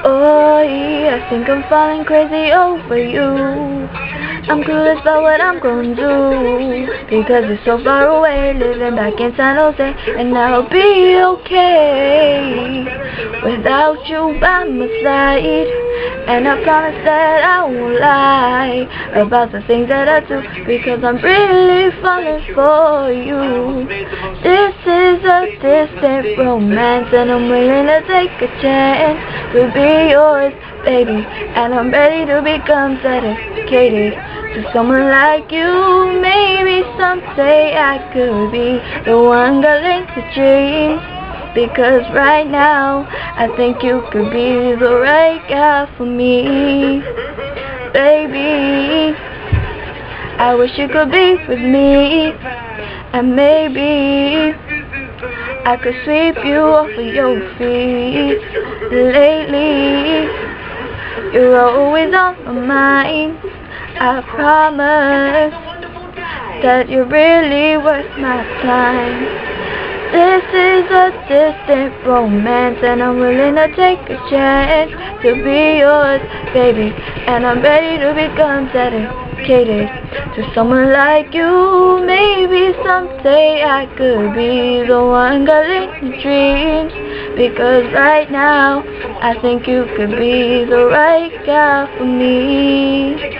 Oh, yeah, I think I'm falling crazy over you. I'm clueless about what I'm gonna do, because you're so far away, living back in San Jose, and I'll be okay without you by my side. And I promise that I won't lie about the things that I do, because I'm really falling for you. This is a distant romance, and I'm willing to take a chance to be yours, baby. And I'm ready to become dedicated to someone like you. Maybe someday I could be the one that links the dreams, because right now I think you could be the right guy for me, baby. I wish you could be with me, and maybe I could sweep you off of your feet. Lately, you're always on my mind. I promise that you're really worth my time. This is a distant romance, and I'm willing to take a chance to be yours, baby. And I'm ready to become dedicated to someone like you. Maybe someday I could be the one guiding your dreams, because right now I think you could be the right guy for me.